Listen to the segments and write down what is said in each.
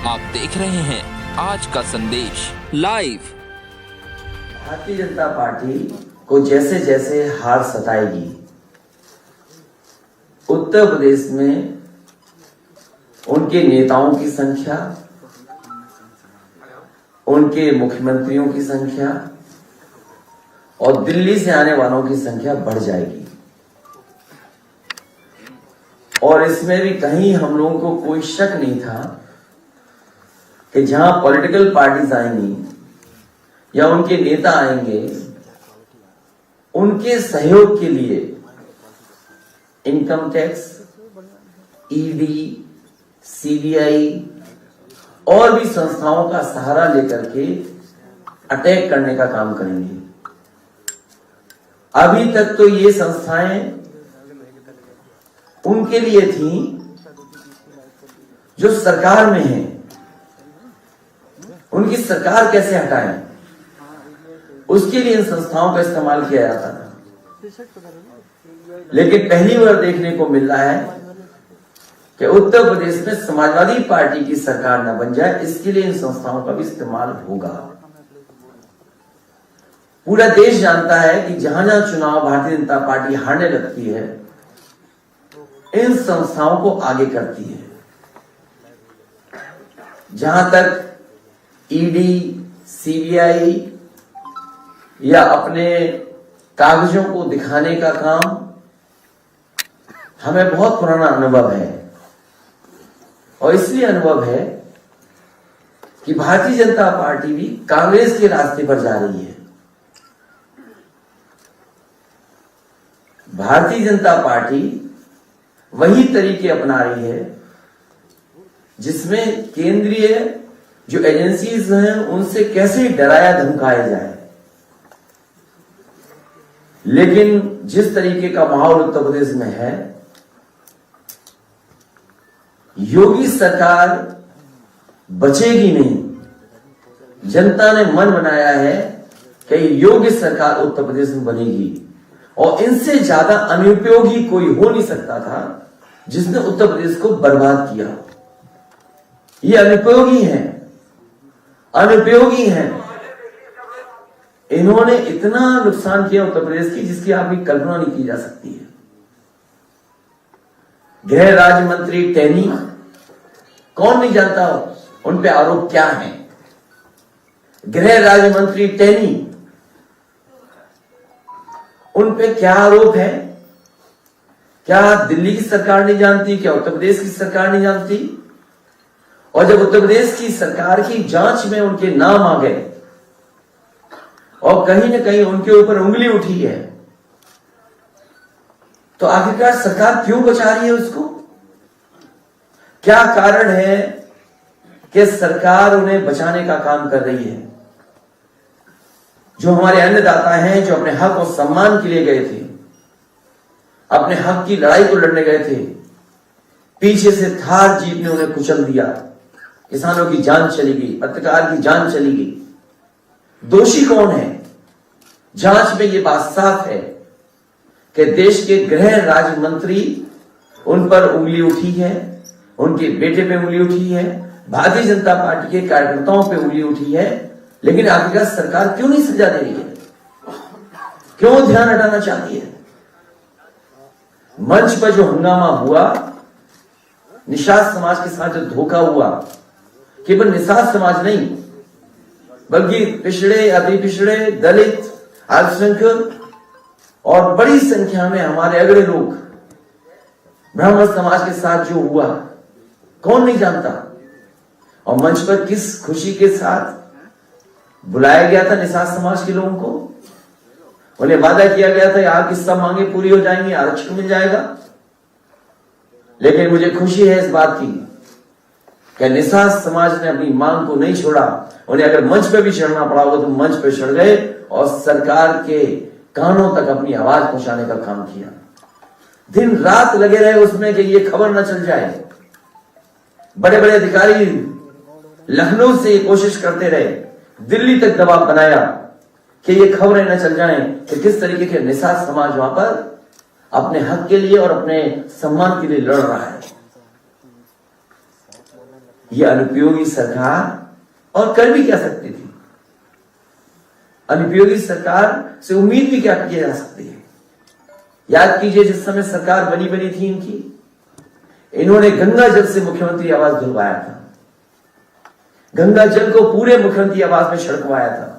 आप देख रहे हैं आज का संदेश लाइव। भारतीय जनता पार्टी को जैसे जैसे हार सताएगी, उत्तर प्रदेश में उनके नेताओं की संख्या, उनके मुख्यमंत्रियों की संख्या और दिल्ली से आने वालों की संख्या बढ़ जाएगी। और इसमें भी कहीं हम लोगों को कोई शक नहीं था कि जहां पॉलिटिकल पार्टीज आएंगी या उनके नेता आएंगे, उनके सहयोग के लिए इनकम टैक्स, ईडी, सीबीआई और भी संस्थाओं का सहारा लेकर के अटैक करने का काम करेंगे। अभी तक तो ये संस्थाएं उनके लिए थी जो सरकार में हैं, उनकी सरकार कैसे हटाएं, उसके लिए इन संस्थाओं का इस्तेमाल किया जाता था। लेकिन पहली बार देखने को मिल रहा है कि उत्तर प्रदेश में समाजवादी पार्टी की सरकार न बन जाए, इसके लिए इन संस्थाओं का भी इस्तेमाल होगा। पूरा देश जानता है कि जहां जहां चुनाव भारतीय जनता पार्टी हारने लगती है, इन संस्थाओं को आगे करती है। जहां तक ईडी, सीबीआई या अपने कागजों को दिखाने का काम, हमें बहुत पुराना अनुभव है और इसलिए अनुभव है कि भारतीय जनता पार्टी भी कांग्रेस के रास्ते पर जा रही है। भारतीय जनता पार्टी वही तरीके अपना रही है जिसमें केंद्रीय जो एजेंसीज हैं उनसे कैसे डराया धमकाया जाए। लेकिन जिस तरीके का माहौल उत्तर प्रदेश में है, योगी सरकार बचेगी नहीं। जनता ने मन बनाया है कि योगी सरकार उत्तर प्रदेश में बनेगी और इनसे ज्यादा अनुपयोगी कोई हो नहीं सकता था जिसने उत्तर प्रदेश को बर्बाद किया। ये अनुपयोगी हैं, अनुपयोगी हैं। इन्होंने इतना नुकसान किया उत्तर प्रदेश की जिसकी आपकी कल्पना नहीं की जा सकती है। गृह राज्य मंत्री टेनी, कौन नहीं जानता उन पे आरोप क्या है। गृह राज्य मंत्री टेनी, उन पे क्या आरोप है? क्या दिल्ली की सरकार नहीं जानती? क्या उत्तर प्रदेश की सरकार नहीं जानती? और जब उत्तर प्रदेश की सरकार की जांच में उनके नाम आ गए और कहीं ना कहीं उनके ऊपर उंगली उठी है, तो आखिरकार सरकार क्यों बचा रही है उसको? क्या कारण है कि सरकार उन्हें बचाने का काम कर रही है? जो हमारे अन्नदाता हैं, जो अपने हक और सम्मान के लिए गए थे, अपने हक की लड़ाई को लड़ने गए थे, पीछे से थार जीप ने उन्हें कुचल दिया। किसानों की जान चली गई, पत्रकार की जान चली गई। दोषी कौन है? जांच में यह बात साफ है कि देश के गृह राज्य मंत्री, उन पर उंगली उठी है, उनके बेटे पे उंगली उठी है, भारतीय जनता पार्टी के कार्यकर्ताओं पे उंगली उठी है। लेकिन आखिरकार सरकार क्यों नहीं सजा दे रही है? क्यों ध्यान हटाना चाहती है? मंच पर जो हंगामा हुआ, निषाद समाज के साथ जो धोखा हुआ, केवल निषाद समाज नहीं बल्कि पिछड़े, अति पिछड़े, दलित, अल्पसंख्यक और बड़ी संख्या में हमारे अगड़े लोग, ब्राह्मण समाज के साथ जो हुआ, कौन नहीं जानता। और मंच पर किस खुशी के साथ बुलाया गया था निषाद समाज के लोगों को। उन्हें वादा किया गया था आपकी सब मांगे पूरी हो जाएंगी, आरक्षण मिल जाएगा। लेकिन मुझे खुशी है इस बात की कि निषाद समाज ने अपनी मांग को नहीं छोड़ा। उन्हें अगर मंच पे भी चढ़ना पड़ा होगा तो मंच पे चढ़ गए और सरकार के कानों तक अपनी आवाज पहुंचाने का काम किया। दिन रात लगे रहे उसमें कि ये खबर न चल जाए। बड़े बड़े अधिकारी लखनऊ से ये कोशिश करते रहे, दिल्ली तक दबाव बनाया कि ये खबरें न चल जाएं कि किस तरीके के निषाद समाज वहां पर अपने हक के लिए और अपने सम्मान के लिए लड़ रहा है। ये अनुपयोगी सरकार और कर भी क्या सकती थी? अनुपयोगी सरकार से उम्मीद भी क्या की जा सकती है? याद कीजिए, जिस समय सरकार बनी थी इनकी, इन्होंने गंगा जल से मुख्यमंत्री आवास धुलवाया था। गंगा जल को पूरे मुख्यमंत्री आवास में छिड़कवाया था।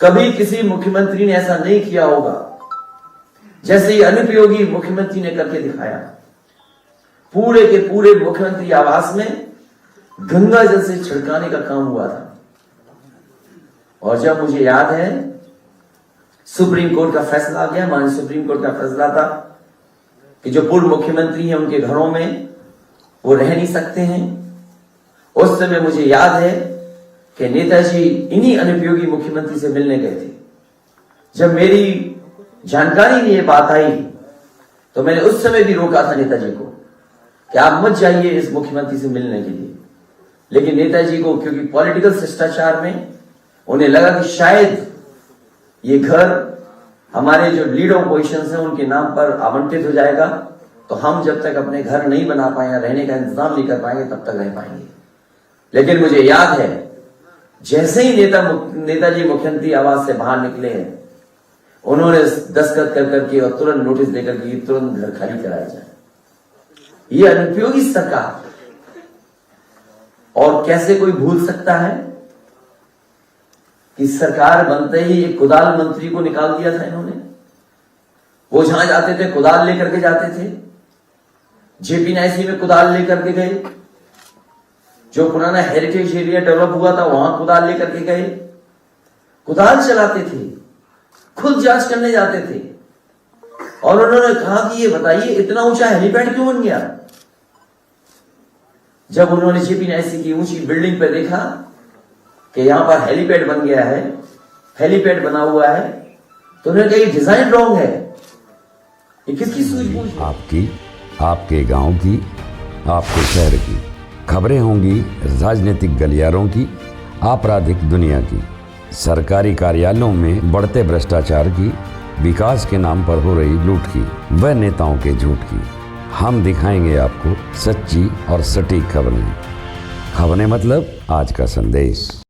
कभी किसी मुख्यमंत्री ने ऐसा नहीं किया होगा जैसे ये अनुपयोगी मुख्यमंत्री ने करके दिखाया। पूरे के पूरे मुख्यमंत्री आवास में गंगा जल से छिड़काने का काम हुआ था। और जब मुझे याद है सुप्रीम कोर्ट का फैसला आ गया, माननीय सुप्रीम कोर्ट का फैसला था कि जो पूर्व मुख्यमंत्री हैं उनके घरों में वो रह नहीं सकते हैं। उस समय मुझे याद है कि नेताजी इन्हीं अनुपयोगी मुख्यमंत्री से मिलने गए थे। जब मेरी जानकारी में ये बात आई तो मैंने उस समय भी रोका था नेताजी को कि आप मत जाइए इस मुख्यमंत्री से मिलने के लिए। लेकिन नेताजी को, क्योंकि पॉलिटिकल शिष्टाचार में उन्हें लगा कि शायद ये घर हमारे जो लीडर पोजिशन हैं उनके नाम पर आवंटित हो जाएगा, तो हम जब तक अपने घर नहीं बना पाएंगे, रहने का इंतजाम नहीं कर पाएंगे, तब तक रह पाएंगे। लेकिन मुझे याद है जैसे ही नेताजी मुख्यमंत्री आवास से बाहर निकले हैं, उन्होंने दस्तखत कर करके और तुरंत नोटिस देकर के तुरंत घर खाली कराया जाए। ये अनुपयोगी सरकार। और कैसे कोई भूल सकता है कि सरकार बनते ही एक कुदाल मंत्री को निकाल दिया था इन्होंने। वो जहां जाते थे कुदाल लेकर के जाते थे। जेपी नायसी में कुदाल लेकर के गए, जो पुराना हेरिटेज एरिया डेवलप हुआ था वहां कुदाल लेकर के गए, कुदाल चलाते थे, खुद जांच करने जाते थे। और उन्होंने कहा कि ये बताइए इतना ऊंचा हेलीपैड क्यों बन गया? जब उन्होंने जेपी नायसी की ऊंची बिल्डिंग पर देखा कि यहां पर हेलीपैड बन गया है, हेलीपैड बना हुआ है, तो उन्होंने कहा ये डिजाइन रॉन्ग है, ये किसकी सूझबूझ है? आपकी, आपके गांव की, आपके शहर की खबरें होंगी, राजनीतिक गलियारों की, आपराधिक दुनिया की, सरकारी कार्यालयों में बढ़ते भ्रष्टाचार की, विकास के नाम पर हो रही लूट की, व नेताओं के झूठ की। हम दिखाएंगे आपको सच्ची और सटीक खबरें। खबरें मतलब आज का संदेश।